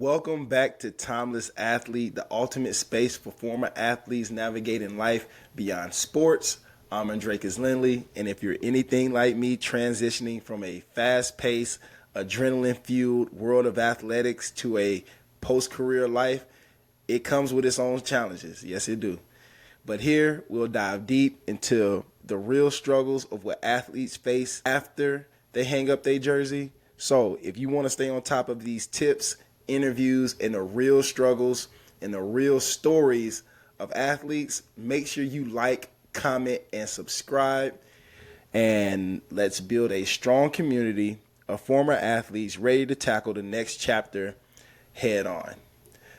Welcome back to Timeless Athlete, the ultimate space for former athletes navigating life beyond sports. I'm Andrecus Lindley, and if you're anything like me, transitioning from a fast-paced, adrenaline-fueled world of athletics to a post-career life, it comes with its own challenges. Yes, it do. But here, we'll dive deep into the real struggles of what athletes face after they hang up their jersey. So if you want to stay on top of these tips, interviews, and the real struggles and the real stories of athletes, make sure you like, comment, and subscribe. And let's build a strong community of former athletes ready to tackle the next chapter head on.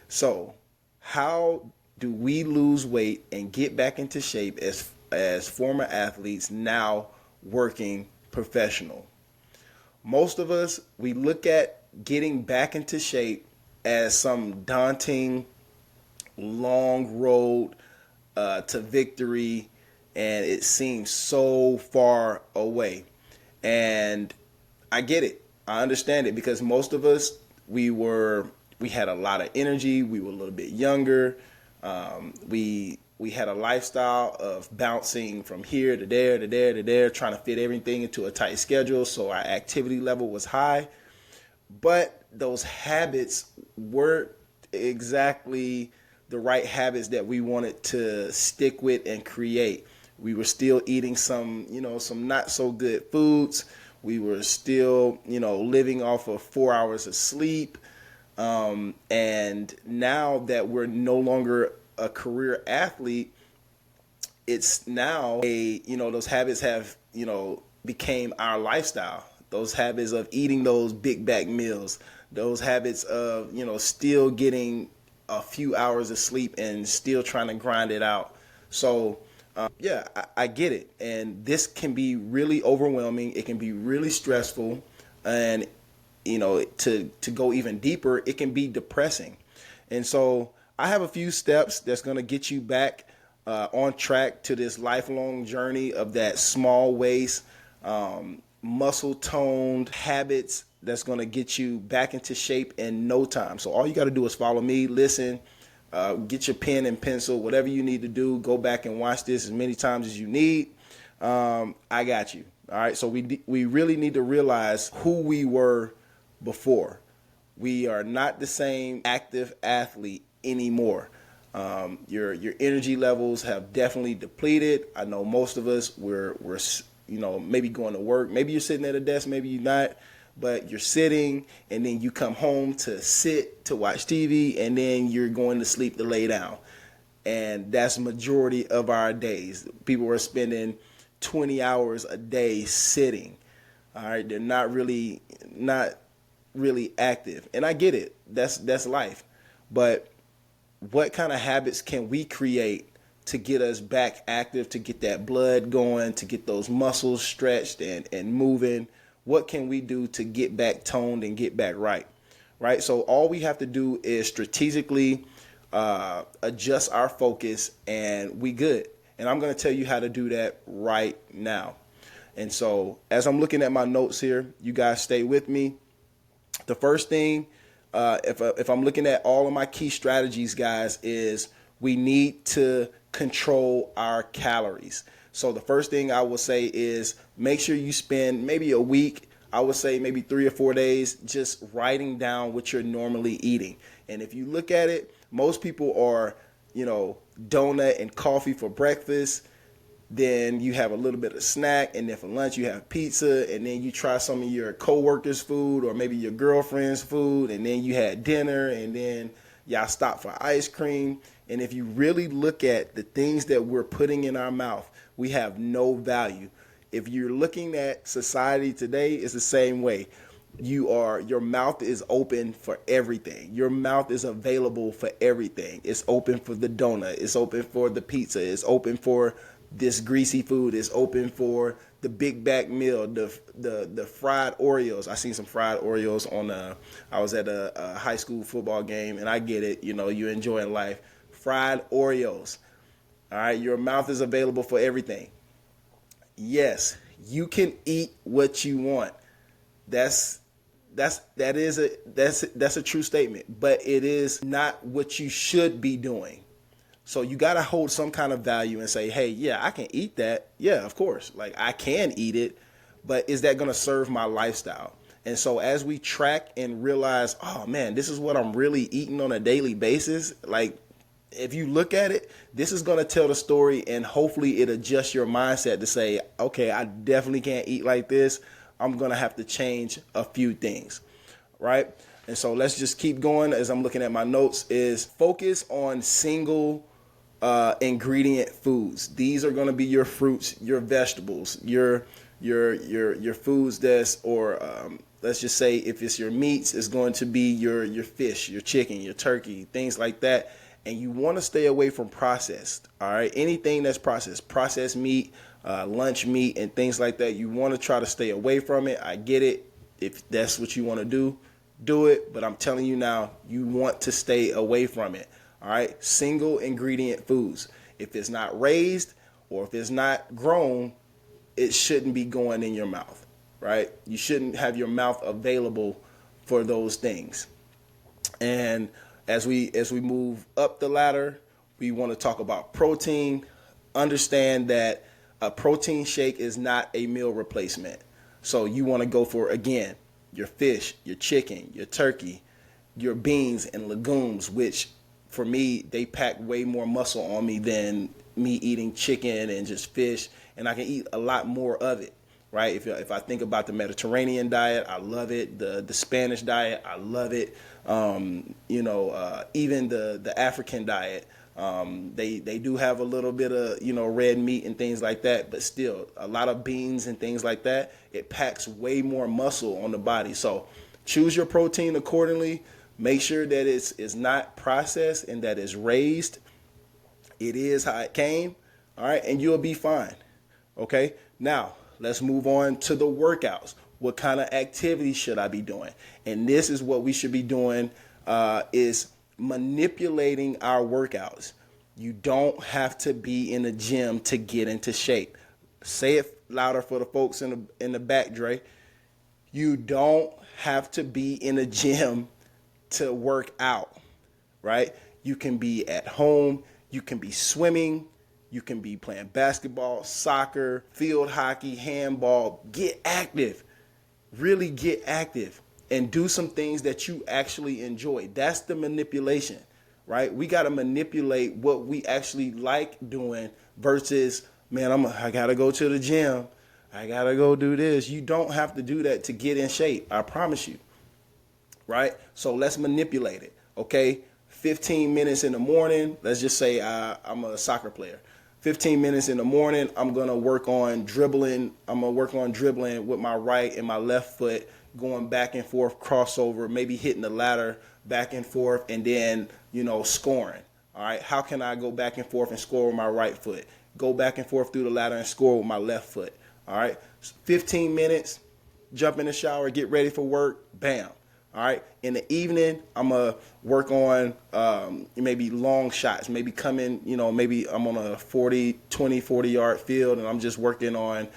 So, how do we lose weight and get back into shape as former athletes now working professional? Most of us, we look at getting back into shape as some daunting, long road to victory, and it seems so far away. And I get it. I understand it because most of us, we had a lot of energy. We were a little bit younger. We had a lifestyle of bouncing from here to there to there to there, trying to fit everything into a tight schedule. So our activity level was high. But those habits weren't exactly the right habits that we wanted to stick with and create. We were still eating some not so good foods. We were still, living off of 4 hours of sleep. And now that we're no longer a career athlete, it's now those habits have, became our lifestyle. Those habits of eating those big back meals, those habits of, still getting a few hours of sleep and still trying to grind it out. So, I get it. And this can be really overwhelming. It can be really stressful. And, to go even deeper, it can be depressing. And so I have a few steps that's going to get you back on track to this lifelong journey of that small waist, muscle toned habits that's going to get you back into shape in no time. So all you got to do is follow me, listen, get your pen and pencil, whatever you need to do. Go back and watch this as many times as you need. I got you. All right. So we really need to realize who we were before. We are not the same active athlete anymore. Your energy levels have definitely depleted. I know most of us we're maybe going to work. Maybe you're sitting at a desk, maybe you're not, but you're sitting and then you come home to sit, to watch TV, and then you're going to sleep to lay down. And that's majority of our days. People are spending 20 hours a day sitting. All right. They're not really active. And I get it. That's life. But what kind of habits can we create to get us back active, to get that blood going, to get those muscles stretched and moving? What can we do to get back toned and get back right? Right? So all we have to do is strategically adjust our focus and we good. And I'm going to tell you how to do that right now. And so as I'm looking at my notes here, you guys stay with me. The first thing, if I'm looking at all of my key strategies, guys, is we need to control our calories. So the first thing I will say is make sure you spend maybe a week, I would say maybe 3 or 4 days, just writing down what you're normally eating. And if you look at it, most people are, donut and coffee for breakfast. Then you have a little bit of snack, and then for lunch you have pizza, and then you try some of your coworkers' food or maybe your girlfriend's food, and then you had dinner, and then y'all stop for ice cream. And if you really look at the things that we're putting in our mouth, we have no value. If you're looking at society today, it's the same way. Your mouth is open for everything. Your mouth is available for everything. It's open for the donut. It's open for the pizza. It's open for this greasy food. Is open for the big back meal, the fried Oreos. I seen some fried Oreos on I was at a high school football game, and I get it, you're enjoying life. Fried Oreos. All right, your mouth is available for everything. Yes, you can eat what you want. That's that's a true statement, but it is not what you should be doing. So you got to hold some kind of value and say, hey, yeah, I can eat that. Yeah, of course. Like, I can eat it, but is that going to serve my lifestyle? And so as we track and realize, oh man, this is what I'm really eating on a daily basis. Like, if you look at it, this is going to tell the story, and hopefully it adjusts your mindset to say, okay, I definitely can't eat like this. I'm going to have to change a few things, right? And so let's just keep going as I'm looking at my notes. Is focus on single ingredient foods. These are going to be your fruits, your vegetables, your foods that's, or let's just say if it's your meats, it's going to be your fish, your chicken, your turkey, things like that. And you want to stay away from processed, all right? Anything that's processed meat, lunch meat, and things like that, you want to try to stay away from it. I get it. If that's what you want to do it. But I'm telling you now, you want to stay away from it, all right? Single ingredient foods. If it's not raised or if it's not grown, it shouldn't be going in your mouth, right? You shouldn't have your mouth available for those things. And as we move up the ladder, we want to talk about protein. Understand that a protein shake is not a meal replacement. So you want to go for, again, your fish, your chicken, your turkey, your beans and legumes, which for me, they pack way more muscle on me than me eating chicken and just fish. And I can eat a lot more of it, right? If I think about the Mediterranean diet, I love it. The Spanish diet, I love it. Even the African diet, they do have a little bit of, red meat and things like that, but still a lot of beans and things like that. It packs way more muscle on the body. So choose your protein accordingly. Make sure that it's not processed and that it's raised. It is how it came. All right. And you'll be fine. Okay. Now let's move on to the workouts. What kind of activities should I be doing? And this is what we should be doing, is manipulating our workouts. You don't have to be in the gym to get into shape. Say it louder for the folks in the back, Dre. You don't have to be in a gym to work out, right? You can be at home. You can be swimming. You can be playing basketball, soccer, field hockey, handball. Get active. Really get active and do some things that you actually enjoy. That's the manipulation, right? We got to manipulate what we actually like doing versus, man, I got to go to the gym. I got to go do this. You don't have to do that to get in shape. I promise you, right? So let's manipulate it, okay? 15 minutes in the morning. Let's just say I'm a soccer player. 15 minutes in the morning, I'm going to work on dribbling. I'm going to work on dribbling with my right and my left foot, going back and forth, crossover, maybe hitting the ladder back and forth, and then, scoring. All right. How can I go back and forth and score with my right foot? Go back and forth through the ladder and score with my left foot. All right. 15 minutes, jump in the shower, get ready for work. Bam. All right. In the evening, I'm going to work on maybe long shots, maybe coming, maybe I'm on a 40 yard field and I'm just working on,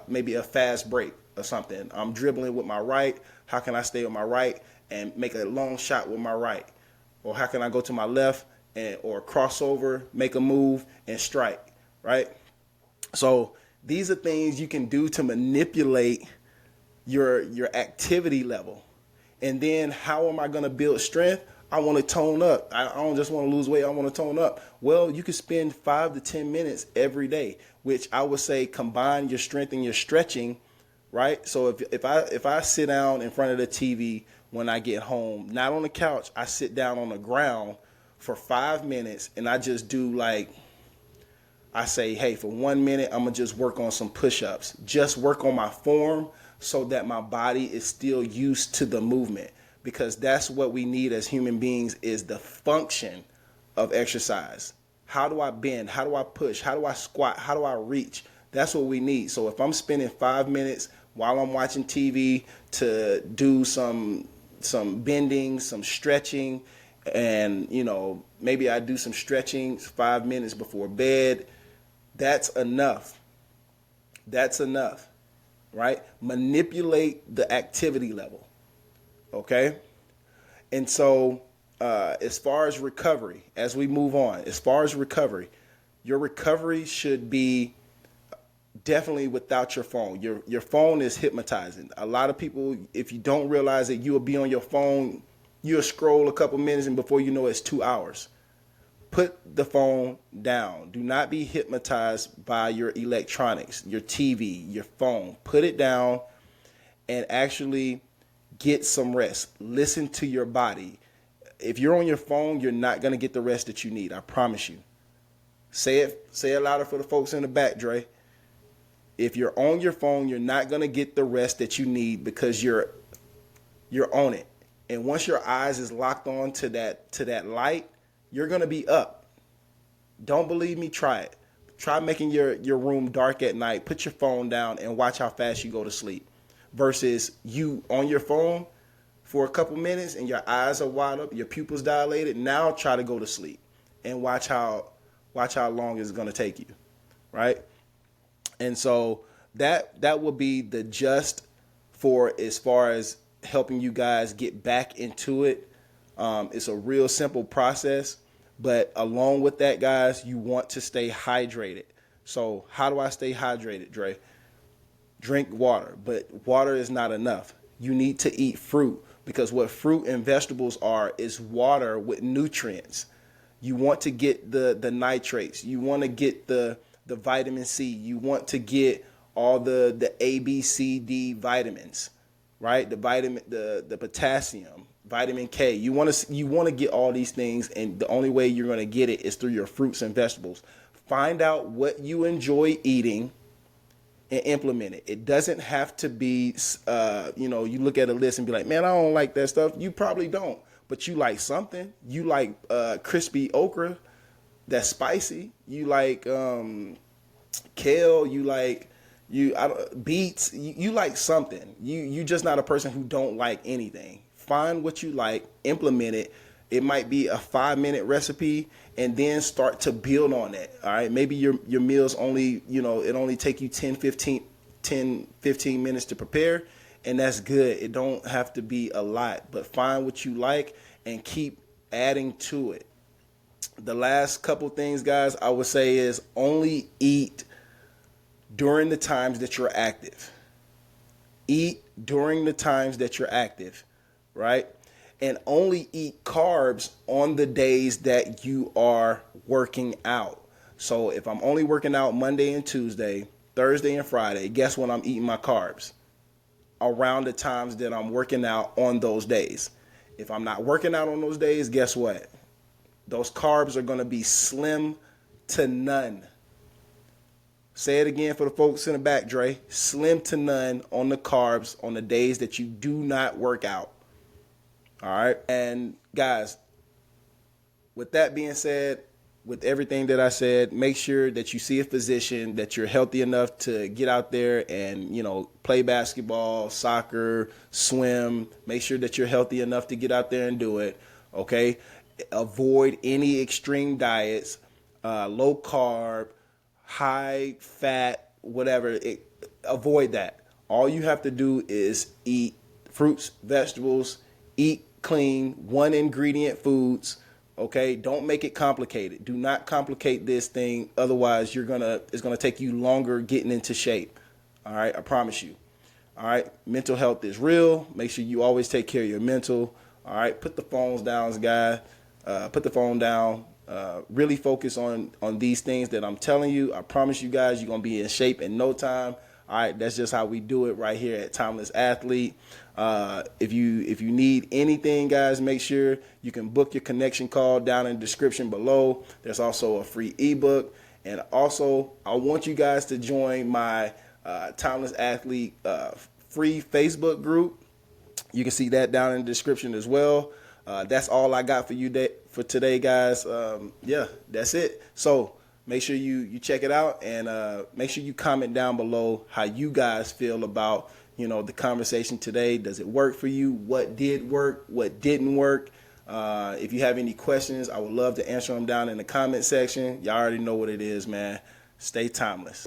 maybe a fast break or something. I'm dribbling with my right. How can I stay on my right and make a long shot with my right? Or how can I go to my left or crossover, make a move and strike, right? So these are things you can do to manipulate your activity level. And then how am I going to build strength? I want to tone up. I don't just want to lose weight. I want to tone up. Well, you can spend 5 to 10 minutes every day, which I would say combine your strength and your stretching, right? So if I sit down in front of the TV when I get home, not on the couch, I sit down on the ground for 5 minutes and I just do I say, hey, for 1 minute, I'm going to just work on some push-ups. Just work on my form so that my body is still used to the movement, because that's what we need as human beings, is the function of exercise. How do I bend? How do I push? How do I squat? How do I reach? That's what we need. So if I'm spending 5 minutes while I'm watching TV to do some bending, some stretching, and maybe I do some stretching 5 minutes before bed, that's enough. That's enough. right? Manipulate the activity level, okay? And so as far as recovery, as we move on, as far as recovery, your recovery should be definitely without your phone. Your phone is hypnotizing. A lot of people, if you don't realize that, you will be on your phone, you'll scroll a couple minutes, and before you know it, it's 2 hours. Put the phone down. Do not be hypnotized by your electronics, your TV, your phone. Put it down and actually get some rest. Listen to your body. If you're on your phone, you're not going to get the rest that you need. I promise you. Say it louder for the folks in the back, Dre. If you're on your phone, you're not going to get the rest that you need because you're on it. And once your eyes is locked on to that light, you're going to be up. Don't believe me? Try it. Try making your room dark at night. Put your phone down and watch how fast you go to sleep. Versus you on your phone for a couple minutes and your eyes are wide up, your pupils dilated. Now try to go to sleep and watch how long it's going to take you, right? And so that will be the just for as far as helping you guys get back into it. It's a real simple process, but along with that, guys, you want to stay hydrated. So how do I stay hydrated, Dre? Drink water, but water is not enough. You need to eat fruit, because what fruit and vegetables are is water with nutrients. You want to get the nitrates. You want to get the vitamin C. You want to get all the A, B, C, D vitamins, right? The potassium, vitamin K. You want to get all these things, and the only way you're going to get it is through your fruits and vegetables. Find out what you enjoy eating and implement it. It doesn't have to be, you look at a list and be like, man, I don't like that stuff. You probably don't, but you like something. You like crispy okra that's spicy. You like kale. You like beets. You like something. You just not a person who don't like anything. Find what you like, implement it. It might be a 5-minute recipe, and then start to build on it. All right. Maybe your meals only, it only take you 15 minutes to prepare, and that's good. It don't have to be a lot, but find what you like and keep adding to it. The last couple things, guys, I would say is only eat during the times that you're active. Eat during the times that you're active, right? And only eat carbs on the days that you are working out. So if I'm only working out Monday and Tuesday, Thursday and Friday, guess when I'm eating my carbs? Around the times that I'm working out on those days. If I'm not working out on those days, guess what? Those carbs are going to be slim to none. Say it again for the folks in the back, Dre. Slim to none on the carbs on the days that you do not work out. All right. And guys, with that being said, with everything that I said, make sure that you see a physician, that you're healthy enough to get out there and, play basketball, soccer, swim. Make sure that you're healthy enough to get out there and do it. Okay. Avoid any extreme diets, low carb, high fat, whatever. Avoid that. All you have to do is eat fruits, vegetables, eat clean, one ingredient foods. Okay, don't make it complicated. Do not complicate this thing. Otherwise, it's gonna take you longer getting into shape. All right, I promise you. All right, mental health is real. Make sure you always take care of your mental. All right, put the phones down, guys. Put the phone down. Really focus on these things that I'm telling you. I promise you guys, you're gonna be in shape in no time. All right, that's just how we do it right here at Timeless Athlete. If you need anything, guys, make sure you can book your connection call down in the description below. There's also a free ebook, and also I want you guys to join my Timeless Athlete free Facebook group. You can see that down in the description as well. That's all I got for you for today, guys. Yeah, that's it. So make sure you check it out, and make sure you comment down below how you guys feel about the conversation today. Does it work for you? What did work? What didn't work? If you have any questions, I would love to answer them down in the comment section. Y'all already know what it is, man. Stay timeless.